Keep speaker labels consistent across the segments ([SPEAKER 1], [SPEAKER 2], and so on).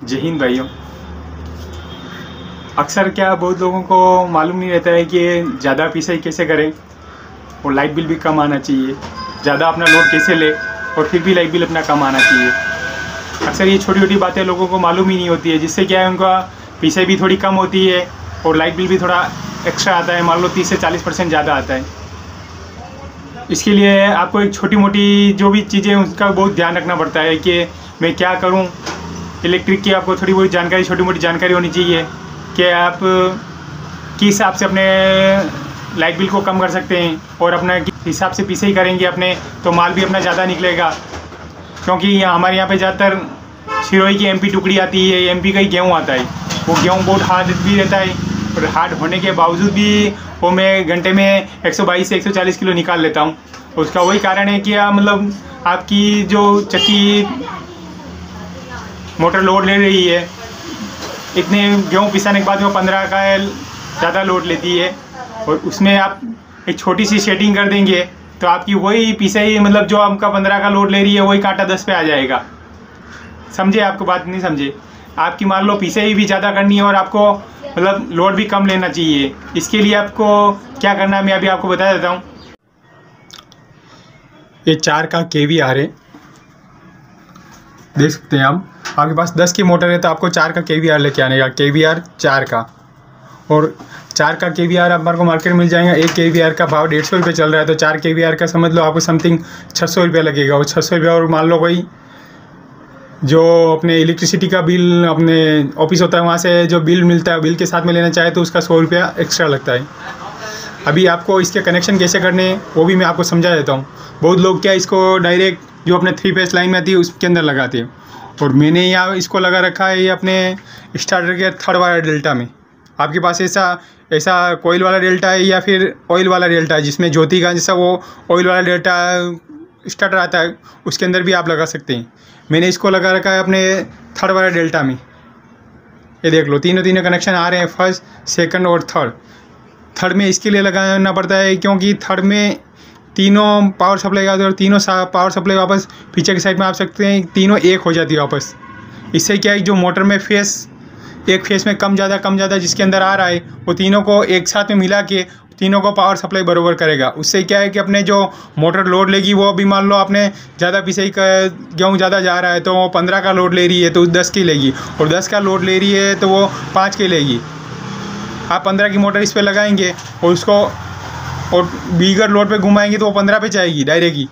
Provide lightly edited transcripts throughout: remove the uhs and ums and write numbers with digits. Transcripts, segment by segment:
[SPEAKER 1] जय हिंद भाइयों। अक्सर क्या बहुत लोगों को मालूम नहीं रहता है कि ज़्यादा पिसाई कैसे करें और लाइट बिल भी कम आना चाहिए, ज़्यादा अपना लोड कैसे ले और फिर भी लाइट बिल अपना कम आना चाहिए। अक्सर ये छोटी छोटी बातें लोगों को मालूम ही नहीं होती है, जिससे क्या है उनका पिसाई भी थोड़ी कम होती है और लाइट बिल भी थोड़ा एक्स्ट्रा आता है, मान लो 30 से 40% ज़्यादा आता है। इसके लिए आपको एक छोटी मोटी जो भी चीज़ें उसका बहुत ध्यान रखना पड़ता है कि मैं क्या करूं। इलेक्ट्रिक की आपको थोड़ी बहुत जानकारी, छोटी मोटी जानकारी होनी चाहिए कि आप किस हिसाब से अपने लाइट बिल को कम कर सकते हैं और अपना हिसाब से पिसाई करेंगे अपने तो माल भी अपना ज़्यादा निकलेगा। क्योंकि हमारे यहाँ पे ज़्यादातर सिरोही की एमपी टुकड़ी आती है, एमपी का ही गेहूँ आता है। वो गेहूँ बहुत हार्ड भी रहता है और हार्ड होने के बावजूद भी वो मैं घंटे में 122 से 140 किलो निकाल लेता हूँ। उसका वही कारण है कि मतलब आपकी जो चक्की मोटर लोड ले रही है, इतने गेहूँ पिसाने के बाद वो 15 का ज़्यादा लोड लेती है और उसमें आप एक छोटी सी सेटिंग कर देंगे तो आपकी वही पिसाई मतलब जो आपका 15 का लोड ले रही है वही कांटा 10 पे आ जाएगा। समझे? आपको बात नहीं समझे? आपकी मान लो पिसाई भी ज़्यादा करनी है और आपको मतलब लोड भी कम लेना चाहिए। इसके लिए आपको क्या करना है मैं अभी आपको बता देता हूँ। ये 4 का KVR है, देख सकते हैं आप। आपके पास 10 की मोटर है तो आपको 4 का KVR लेके आने का, KVR 4 का। और 4 का KVR हमारे को मार्केट मिल जाएगा। एक KVR का भाव 150 रुपये चल रहा है तो 4 KVR का समझ लो आपको समथिंग 600 रुपये लगेगा। और 600 रुपये और मान लो कोई जो अपने इलेक्ट्रिसिटी का बिल अपने ऑफिस होता है वहाँ से जो बिल मिलता है, बिल के साथ में लेना चाहे तो उसका 100 रुपया एक्स्ट्रा लगता है। अभी आपको इसके कनेक्शन कैसे करने हैं वो भी मैं आपको समझा देता हूँ। बहुत लोग क्या इसको डायरेक्ट जो अपने 3 फेस लाइन में आती है उसके अंदर लगाते हैं और मैंने यहाँ इसको लगा रखा है ये अपने स्टार्टर के 3rd वाला डेल्टा में। आपके पास ऐसा कोयल वाला डेल्टा है या फिर ऑयल वाला डेल्टा है जिसमें ज्योति का जैसा वो ऑयल वाला डेल्टा स्टार्टर आता है, उसके अंदर भी आप लगा सकते हैं। मैंने इसको लगा रखा है अपने 3rd वाला डेल्टा में। ये देख लो तीनों कनेक्शन आ रहे हैं, 1st, 2nd और 3rd में इसके लिए लगाना पड़ता है क्योंकि 3rd में तीनों पावर सप्लाई आते हैं और तीनों पावर सप्लाई वापस पीछे की साइड में आप सकते हैं, तीनों एक हो जाती है वापस। इससे क्या है जो मोटर में एक फेस में कम ज़्यादा जिसके अंदर आ रहा है वो तीनों को एक साथ में मिला के तीनों को पावर सप्लाई बराबर करेगा। उससे क्या है कि अपने जो मोटर लोड लेगी वो भी मान लो आपने ज़्यादा पिसाई का गेहूँ ज़्यादा जा रहा है तो वो 15 का लोड ले रही है तो 10 की लेगी और 10 का लोड ले रही है तो वो 5 की लेगी। आप 15 की मोटर इस पर लगाएंगे और उसको और बिगर लोड पे घुमाएंगे तो वो 15 पे जाएगी डायरेक्ट ही,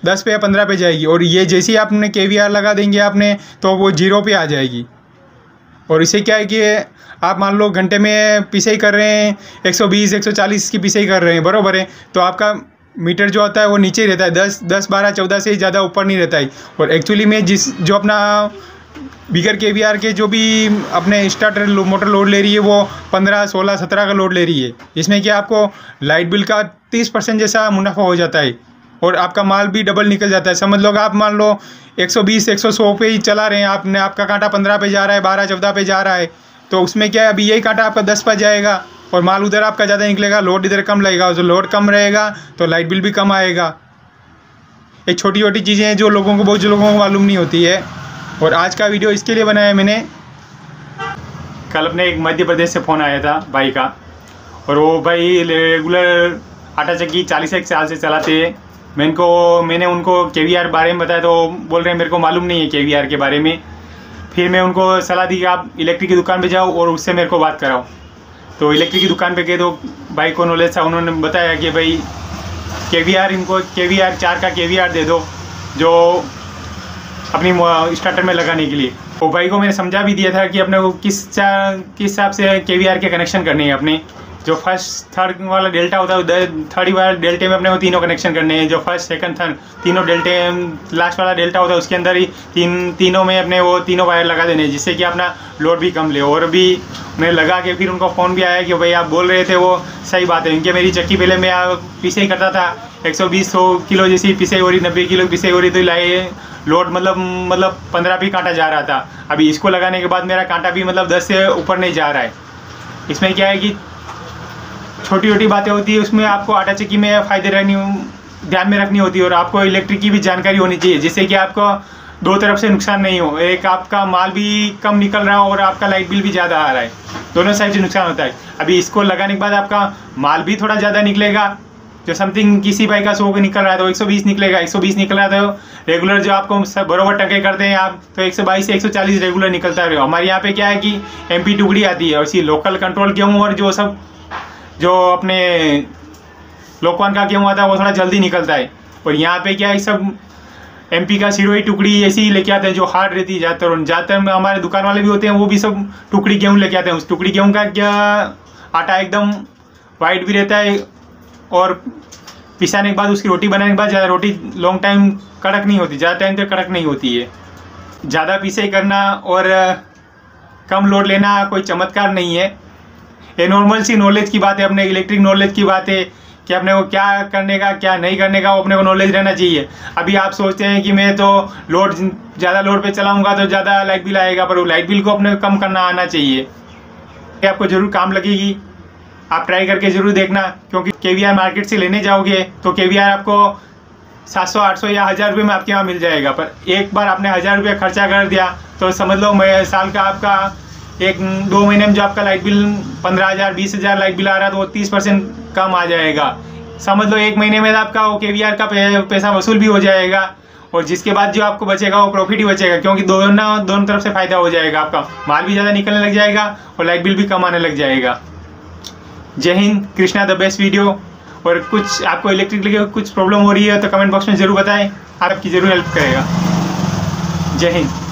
[SPEAKER 1] 10 पे या 15 पे जाएगी। और ये जैसे ही आपने KVR लगा देंगे आपने तो वो 0 पे आ जाएगी। और इसे क्या है कि आप मान लो घंटे में पिसाई कर रहे हैं 120 140 की पिसाई कर रहे हैं, बराबर है, तो आपका मीटर जो होता है वो नीचे ही रहता है, 10 12 14 से ज़्यादा ऊपर नहीं रहता है। और एक्चुअली में जो अपना बिगर KVR के जो भी अपने स्टार्टर मोटर लोड ले रही है वो 15 16 17 का लोड ले रही है। इसमें क्या आपको लाइट बिल का 30% जैसा मुनाफा हो जाता है और आपका माल भी डबल निकल जाता है। समझ लो आप मान लो 120 100 पे ही चला रहे हैं आपने, आपका कांटा 15 पे जा रहा है, 12 14 पे जा रहा है, तो उसमें क्या है अभी यही कांटा आपका 10 पे जाएगा और माल उधर आपका ज़्यादा निकलेगा, लोड इधर कम लगेगा। जो लोड कम रहेगा तो लाइट बिल भी कम आएगा। ये छोटी छोटी चीज़ें हैं जो बहुत लोगों को मालूम नहीं होती है। और आज का वीडियो इसके लिए बनाया मैंने। कल अपने एक मध्य प्रदेश से फ़ोन आया था भाई का और वो भाई रेगुलर आटा चक्की 41 साल से चलाते हैं। मैंने उनको KVR बारे में बताया तो बोल रहे हैं मेरे को मालूम नहीं है KVR के बारे में। फिर मैं उनको सलाह दी कि आप इलेक्ट्रिक की दुकान पे जाओ और उससे मेरे को बात कराओ। तो इलेक्ट्रिक की दुकान पे गए तो भाई को नॉलेज था, उन्होंने बताया कि भाई KVR इनको KVR 4 का KVR दे दो जो अपनी स्टार्टर में लगाने के लिए। वो भाई को मैंने समझा भी दिया था कि अपने को किस हिसाब से KVR के कनेक्शन करने हैं। अपने जो 1st 3rd वाला डेल्टा होता है 3rd वाला डेल्टे में अपने को तीनों कनेक्शन करने हैं। जो 1st 2nd 3rd तीनों डेल्टे, लास्ट वाला डेल्टा होता है उसके अंदर ही तीनों में अपने वो तीनों वायर लगा देने हैं जिससे कि अपना लोड भी कम ले। और भी मैं लगा के फिर उनको फ़ोन भी आया कि भाई आप बोल रहे थे वो सही बात है, क्योंकि मेरी चक्की पहले मैं पिसाई करता था 120 किलो जैसी पिसाई हो रही, 90 किलो पिसाई हो रही तो लाए लोड मतलब 15 पे कांटा जा रहा था। अभी इसको लगाने के बाद मेरा कांटा भी मतलब 10 से ऊपर नहीं जा रहा है। इसमें क्या है कि छोटी छोटी बातें होती है, उसमें आपको आटा चक्की में ध्यान में रखनी होती है और आपको इलेक्ट्रिक की भी जानकारी होनी चाहिए जिससे कि आपको दो तरफ से नुकसान नहीं हो, एक आपका माल भी कम निकल रहा हो और आपका लाइट बिल भी ज़्यादा आ रहा है, दोनों साइड से नुकसान होता है। अभी इसको लगाने के बाद आपका माल भी थोड़ा ज़्यादा निकलेगा, जो समथिंग किसी बाइक का 100 निकल रहा है तो 120 निकलेगा, 120 निकल रहा है तो रेगुलर जो आपको सब बरोबर टके करते हैं आप तो 122 से 140 रेगुलर निकलता है। हमारे यहाँ पे क्या है कि MP टुकड़ी आती है और इसी लोकल कंट्रोल गेहूँ और जो सब जो अपने लोकवान का गेहूँ आता है वो थोड़ा जल्दी निकलता है। और यहाँ पे क्या है सब MP का सिरोही टुकड़ी ऐसी ही लेके आते हैं जो हार्ड रहती है ज़्यादातर में हमारे दुकान वाले भी होते हैं, वो भी सब टुकड़ी गेहूँ लेके आते हैं। उस टुकड़ी गेहूँ का क्या आटा एकदम वाइट भी रहता है और पिसाने के बाद उसकी रोटी बनाने के बाद ज़्यादा रोटी लॉन्ग टाइम कड़क नहीं होती, ज़्यादा टाइम तक कड़क नहीं होती है। ज़्यादा पिसे करना और कम लोड लेना कोई चमत्कार नहीं है, ये नॉर्मल सी नॉलेज की बात है, अपने इलेक्ट्रिक नॉलेज की बात है कि अपने को क्या करने का क्या नहीं करने का वो अपने को नॉलेज रहना चाहिए। अभी आप सोचते हैं कि मैं तो ज़्यादा लोड पे चलाऊंगा तो ज़्यादा लाइट बिल आएगा, पर वो लाइट बिल को अपने कम करना आना चाहिए। ये आपको ज़रूर काम लगेगी, आप ट्राई करके ज़रूर देखना, क्योंकि KVR मार्केट से लेने जाओगे तो KVR आपको 700 800 या 1000 रुपये में आपके यहाँ मिल जाएगा। पर एक बार आपने 1000 रुपये खर्चा कर दिया तो समझ लो साल का आपका 1-2 महीने में जो आपका लाइट बिल 15,000 20,000 लाइट बिल आ रहा है तो वो 30% कम आ जाएगा। समझ लो 1 महीने में आपका वो KVR का पैसा वसूल भी हो जाएगा और जिसके बाद जो आपको बचेगा वो प्रॉफिट ही बचेगा, क्योंकि दोनों तरफ से फ़ायदा हो जाएगा। आपका माल भी ज़्यादा निकलने लग जाएगा और लाइट बिल भी कम आने लग जाएगा। जय Hind, Krishna the best video. और कुछ आपको इलेक्ट्रिक लेके कुछ प्रॉब्लम हो रही है तो कमेंट बॉक्स में ज़रूर बताएं, आपकी ज़रूर हेल्प करेगा। जय हिंद।